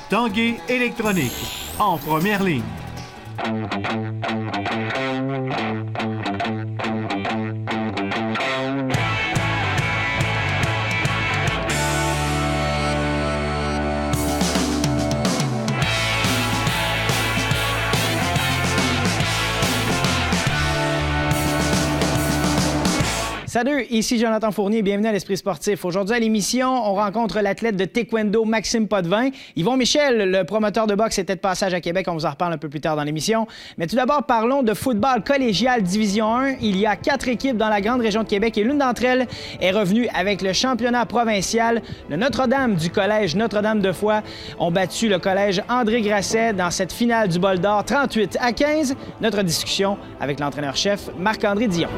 Tanguay Électronique, en première ligne. Salut, ici Jonathan Fournier, bienvenue à l'Esprit sportif. Aujourd'hui à l'émission, on rencontre l'athlète de taekwondo Maxime Potvin. Yvon Michel, le promoteur de boxe, était de passage à Québec. On vous en reparle un peu plus tard dans l'émission. Mais tout d'abord, parlons de football collégial Division 1. Il y a 4 équipes dans la grande région de Québec et l'une d'entre elles est revenue avec le championnat provincial. Le Notre-Dame du collège Notre-Dame de Foix ont battu le collège André Grasset dans cette finale du Bol d'Or 38-15. Notre discussion avec l'entraîneur-chef Marc-André Dion.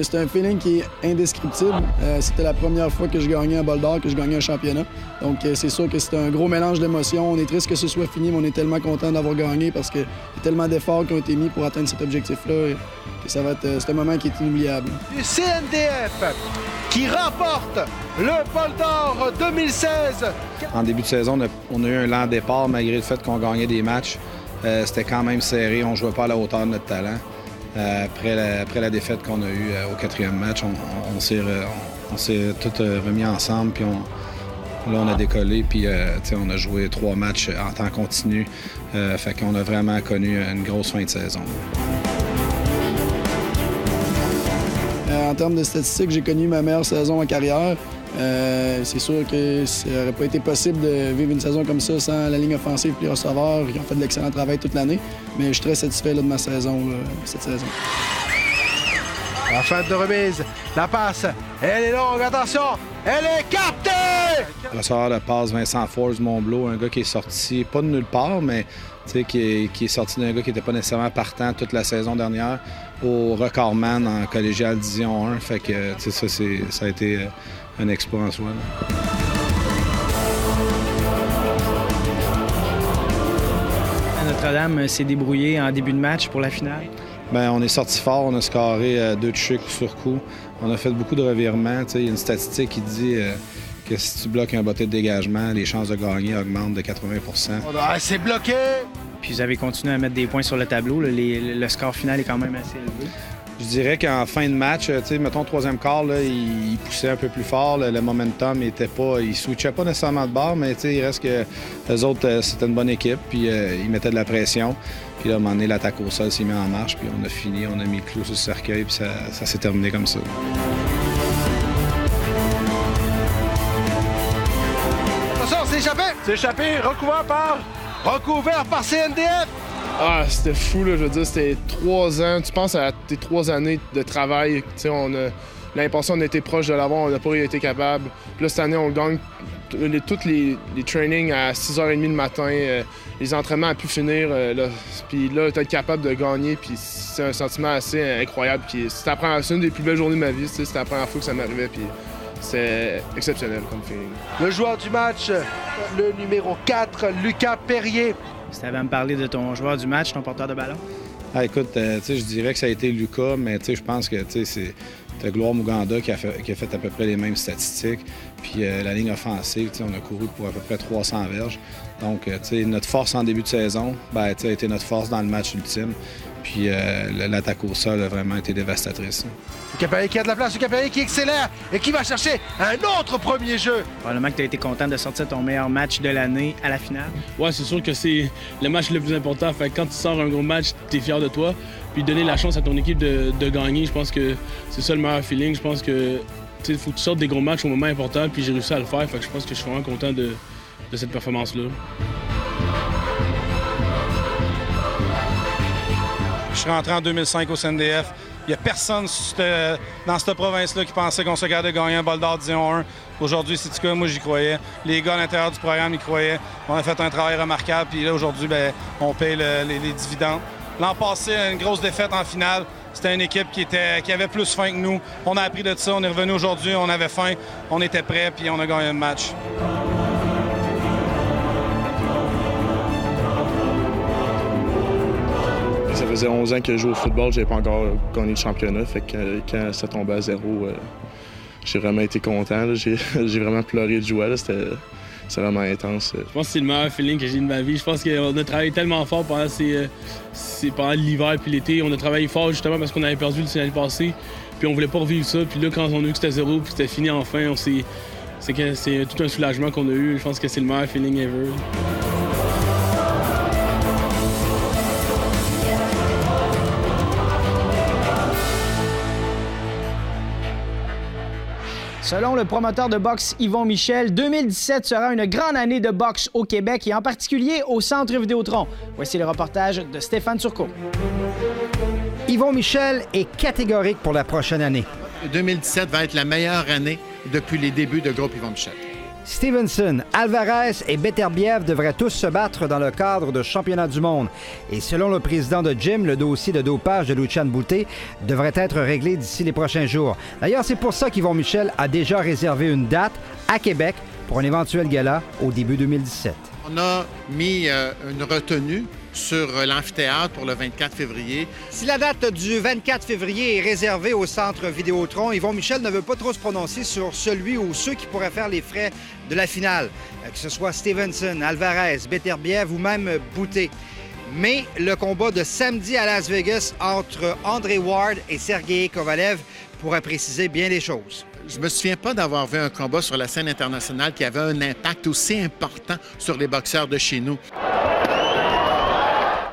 C'est un feeling qui est indescriptible. C'était la première fois que je gagnais un Bol d'Or, que je gagnais un championnat. Donc c'est sûr que c'est un gros mélange d'émotions. On est triste que ce soit fini, mais on est tellement content d'avoir gagné parce qu'il y a tellement d'efforts qui ont été mis pour atteindre cet objectif-là que ça va être c'est un moment qui est inoubliable. Du CNDF qui remporte le Bol d'Or 2016. En début de saison, on a eu un lent départ malgré le fait qu'on gagnait des matchs. C'était quand même serré, on ne jouait pas à la hauteur de notre talent. Après la défaite qu'on a eue au 4e match, on s'est tous remis ensemble, puis là, on a décollé, puis on a joué 3 matchs en temps continu. Fait qu'on a vraiment connu une grosse fin de saison. En termes de statistiques, j'ai connu ma meilleure saison en carrière. C'est sûr que ça n'aurait pas été possible de vivre une saison comme ça sans la ligne offensive et les receveurs qui ont fait de l'excellent travail toute l'année. Mais je suis très satisfait de ma saison, cette saison. La fin de remise, la passe, elle est longue, attention, elle est captée! Le receveur de passe, Vincent Force Monblot, un gars qui est sorti, pas de nulle part, mais qui est sorti d'un gars qui n'était pas nécessairement partant toute la saison dernière au recordman en collégial Division 1. Fait que ça a été un exploit en soi. Notre-Dame s'est débrouillé en début de match pour la finale. Bien, on est sorti fort, on a scoré 2 touchés coup sur coup. On a fait beaucoup de revirements. Il y a une statistique qui dit que si tu bloques un botté de dégagement, les chances de gagner augmentent de 80 Ah, c'est bloqué! Puis vous avez continué à mettre des points sur le tableau. Le score final est quand même assez élevé. Je dirais qu'en fin de match, mettons 3e quart, là, il poussait un peu plus fort. Le momentum était pas. Il switchait pas nécessairement de bord, mais il reste que les autres, c'était une bonne équipe, puis ils mettaient de la pression. Puis là, à un moment donné, l'attaque au sol s'est mis en marche, puis on a fini, on a mis le clou sur le cercueil, puis ça s'est terminé comme ça. Attention, c'est échappé! C'est échappé, recouvert par CNDF! Ah, c'était fou, là, je veux dire, c'était 3 ans. Tu penses à tes 3 années de travail. Tu sais, on a l'impression qu'on était proche de l'avoir, on n'a pas été capable. Puis là, cette année, on gagne tous les trainings à 6h30 le matin. Les entraînements ont pu finir. Puis là, tu es capable de gagner. Puis c'est un sentiment assez incroyable. Puis c'est une des plus belles journées de ma vie. C'était la première fois que ça m'arrivait. Puis c'est exceptionnel comme feeling. Le joueur du match, le numéro 4, Lucas Perrier. Si tu avais à me parler de ton joueur du match, ton porteur de ballon? Ah, écoute, je dirais que ça a été Lucas, mais je pense que c'est Gloire Muganda qui a fait à peu près les mêmes statistiques. Puis la ligne offensive, on a couru pour à peu près 300 verges. Donc, notre force en début de saison a été notre force dans le match ultime. Puis l'attaque au sol a vraiment été dévastatrice. Lucas Perrier qui a de la place, Lucas Perrier qui accélère et qui va chercher un autre premier jeu. Probablement que tu as été content de sortir ton meilleur match de l'année à la finale. Ouais, c'est sûr que c'est le match le plus important. Fait que quand tu sors un gros match, tu es fier de toi. Puis donner la chance à ton équipe de gagner, je pense que c'est ça le meilleur feeling. Je pense que il faut que tu sortes des gros matchs au moment important, puis j'ai réussi à le faire. Fait que je pense que je suis vraiment content de cette performance-là. Je suis rentré en 2005 au CNDF. Il n'y a personne dans cette province-là qui pensait qu'on se gardait gagner un bol d'or Division 1. Aujourd'hui, c'est quoi? Moi, j'y croyais. Les gars à l'intérieur du programme y croyaient. On a fait un travail remarquable. Puis là, aujourd'hui, on paye les dividendes. L'an passé, une grosse défaite en finale. C'était une équipe qui avait plus faim que nous. On a appris de ça. On est revenu aujourd'hui. On avait faim. On était prêts. Puis on a gagné le match. Ça faisait 11 ans que je joue au football, j'avais pas encore gagné le championnat. Fait que quand ça tombait à 0, j'ai vraiment été content. J'ai vraiment pleuré de joie. C'était vraiment intense. Je pense que c'est le meilleur feeling que j'ai de ma vie. Je pense qu'on a travaillé tellement fort pendant l'hiver puis l'été. On a travaillé fort justement parce qu'on avait perdu l'année passée. Puis on voulait pas revivre ça. Puis là, quand on a vu que c'était 0 puis c'était fini enfin, c'est tout un soulagement qu'on a eu. Je pense que c'est le meilleur feeling ever. Selon le promoteur de boxe Yvon Michel, 2017 sera une grande année de boxe au Québec et en particulier au Centre Vidéotron. Voici le reportage de Stéphane Turcot. Yvon Michel est catégorique pour la prochaine année. 2017 va être la meilleure année depuis les débuts de groupe Yvon Michel. Stevenson, Alvarez et Beterbiev devraient tous se battre dans le cadre de championnat du monde. Et selon le président de Gym, le dossier de dopage de Lucian Boutet devrait être réglé d'ici les prochains jours. D'ailleurs, c'est pour ça qu'Yvon Michel a déjà réservé une date à Québec pour un éventuel gala au début 2017. On a mis une retenue sur l'amphithéâtre pour le 24 février. Si la date du 24 février est réservée au Centre Vidéotron, Yvon Michel ne veut pas trop se prononcer sur celui ou ceux qui pourraient faire les frais de la finale, que ce soit Stevenson, Alvarez, Beterbiev ou même Boutet. Mais le combat de samedi à Las Vegas entre Andre Ward et Sergei Kovalev pourrait préciser bien les choses. Je me souviens pas d'avoir vu un combat sur la scène internationale qui avait un impact aussi important sur les boxeurs de chez nous.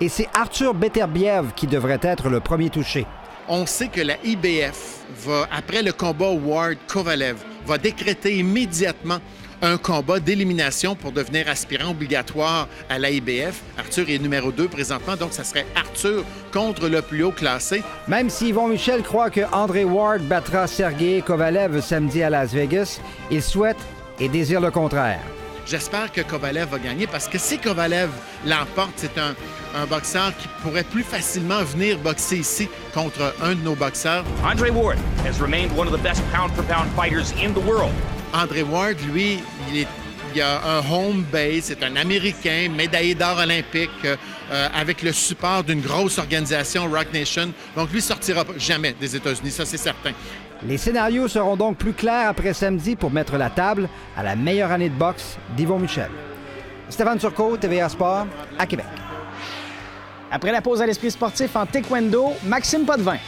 Et c'est Arthur Beterbiev qui devrait être le premier touché. On sait que la IBF va, après le combat Ward-Kovalev, va décréter immédiatement un combat d'élimination pour devenir aspirant obligatoire à la IBF. Arthur est numéro 2 présentement, donc ça serait Arthur contre le plus haut classé. Même si Yvon Michel croit que Andre Ward battra Sergei Kovalev samedi à Las Vegas, il souhaite et désire le contraire. J'espère que Kovalev va gagner parce que si Kovalev l'emporte, c'est un boxeur qui pourrait plus facilement venir boxer ici contre un de nos boxeurs. Andre Ward has remained one of the best pound-for-pound fighters in the world. Andre Ward, lui, il a un home base, c'est un Américain, médaillé d'or olympique, avec le support d'une grosse organisation, Rock Nation. Donc, lui ne sortira jamais des États-Unis, ça c'est certain. Les scénarios seront donc plus clairs après samedi pour mettre la table à la meilleure année de boxe d'Yvon Michel. Stéphane Turcot, TVA Sport, à Québec. Après la pause à l'esprit sportif en taekwondo, Maxime Potvin.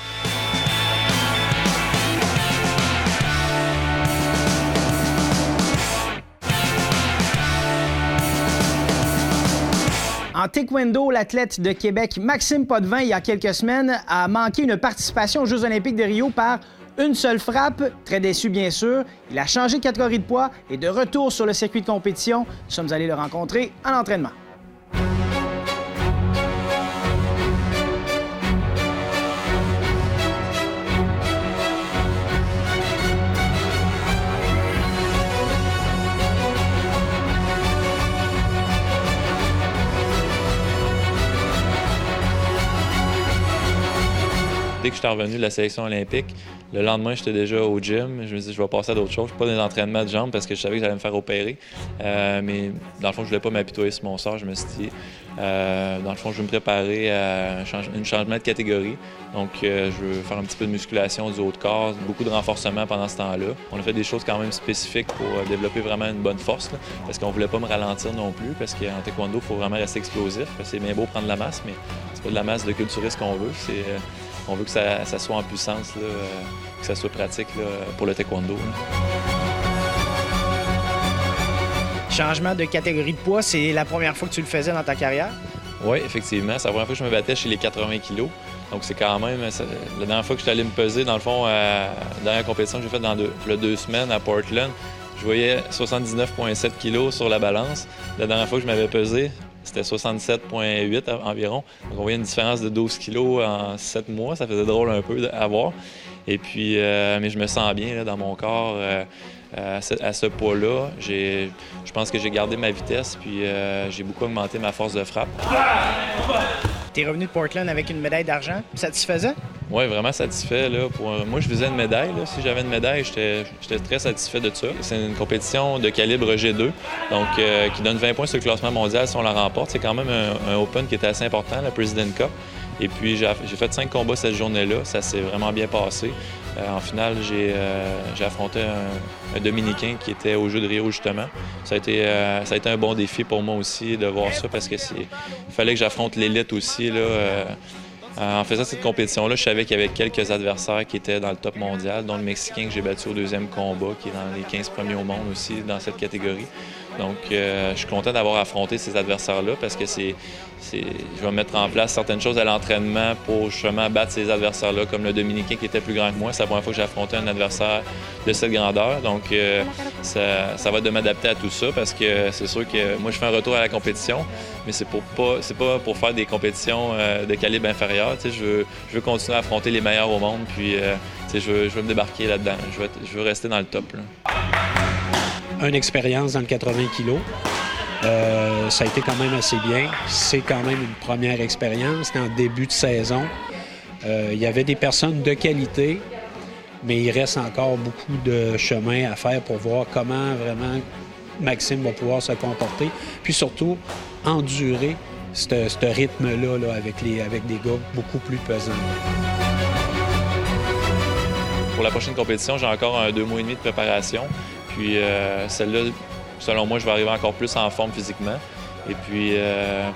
En taekwondo, l'athlète de Québec Maxime Potvin, il y a quelques semaines, a manqué une participation aux Jeux olympiques de Rio par une seule frappe. Très déçu, bien sûr. Il a changé de catégorie de poids et de retour sur le circuit de compétition. Nous sommes allés le rencontrer en entraînement. Dès que je suis revenu de la sélection olympique, le lendemain, j'étais déjà au gym. Je me suis dit, je vais passer à d'autres choses. Pas des entraînements de jambes parce que je savais que j'allais me faire opérer. Mais dans le fond, je voulais pas m'apitoyer sur mon sort. Je me suis dit, dans le fond, je vais me préparer à un changement de catégorie. Donc, je veux faire un petit peu de musculation du haut de corps, beaucoup de renforcement pendant ce temps-là. On a fait des choses quand même spécifiques pour développer vraiment une bonne force, là, parce qu'on voulait pas me ralentir non plus, parce qu'en taekwondo, il faut vraiment rester explosif. C'est bien beau prendre de la masse, mais c'est pas de la masse de culturiste qu'on veut. On veut que ça soit en puissance, là, que ça soit pratique là, pour le taekwondo. Là. Changement de catégorie de poids, c'est la première fois que tu le faisais dans ta carrière? Oui, effectivement. C'est la première fois que je me battais chez les 80 kilos. Donc, c'est quand même... La dernière fois que je suis allé me peser, dans le fond, la dernière compétition que j'ai faite dans 2 semaines à Portland, je voyais 79,7 kilos sur la balance. La dernière fois que je m'avais pesé, c'était 67,8 environ. Donc on voyait une différence de 12 kilos en 7 mois. Ça faisait drôle un peu à voir. Et puis, mais je me sens bien là, dans mon corps à ce poids-là. Je pense que j'ai gardé ma vitesse, puis j'ai beaucoup augmenté ma force de frappe. T'es revenu de Portland avec une médaille d'argent. Satisfaisant? Oui, vraiment satisfait. Là. Moi, je visais une médaille. Là. Si j'avais une médaille, j'étais très satisfait de ça. C'est une compétition de calibre G2, donc qui donne 20 points sur le classement mondial si on la remporte. C'est quand même un Open qui était assez important, la President Cup. Et puis, j'ai fait 5 combats cette journée-là. Ça s'est vraiment bien passé. En finale, j'ai affronté un Dominicain qui était au Jeux de Rio, justement. Ça a été un bon défi pour moi aussi de voir ça parce que il fallait que j'affronte l'élite aussi. Là, en faisant cette compétition-là, je savais qu'il y avait quelques adversaires qui étaient dans le top mondial, dont le Mexicain que j'ai battu au 2e combat, qui est dans les 15 premiers au monde aussi dans cette catégorie. Donc, je suis content d'avoir affronté ces adversaires-là parce que je vais mettre en place certaines choses à l'entraînement pour justement battre ces adversaires-là, comme le Dominicain qui était plus grand que moi. C'est la première fois que j'ai affronté un adversaire de cette grandeur. Donc, ça va être de m'adapter à tout ça parce que c'est sûr que moi, je fais un retour à la compétition, mais c'est pas pour faire des compétitions de calibre inférieur. Je veux continuer à affronter les meilleurs au monde, puis je veux me débarquer là-dedans. Je veux rester dans le top. Là. Une expérience dans le 80 kilos. Ça a été quand même assez bien. C'est quand même une première expérience. C'était en début de saison. Il y avait des personnes de qualité, mais il reste encore beaucoup de chemin à faire pour voir comment vraiment Maxime va pouvoir se comporter. Puis surtout, endurer ce rythme-là là, avec des gars beaucoup plus pesants. Pour la prochaine compétition, j'ai encore 2 mois et demi de préparation. Puis celle-là, selon moi, je vais arriver encore plus en forme physiquement. Et puis,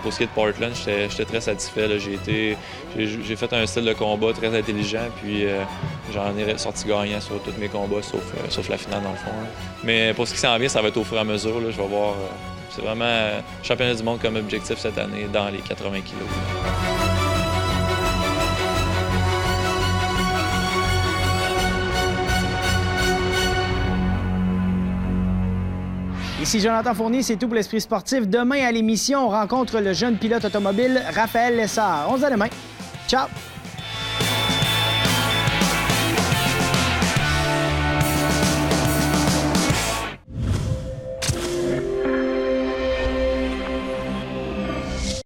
pour ce qui est de Portland, j'étais très satisfait. J'ai fait un style de combat très intelligent, puis j'en ai sorti gagnant sur tous mes combats, sauf la finale, dans le fond. Là. Mais pour ce qui s'en vient, ça va être au fur et à mesure. Là, je vais voir. C'est vraiment championnat du monde comme objectif cette année dans les 80 kilos. Ici Jonathan Fournier, c'est tout pour l'Esprit sportif. Demain à l'émission, on rencontre le jeune pilote automobile Raphaël Lessard. On se dit à demain. Ciao!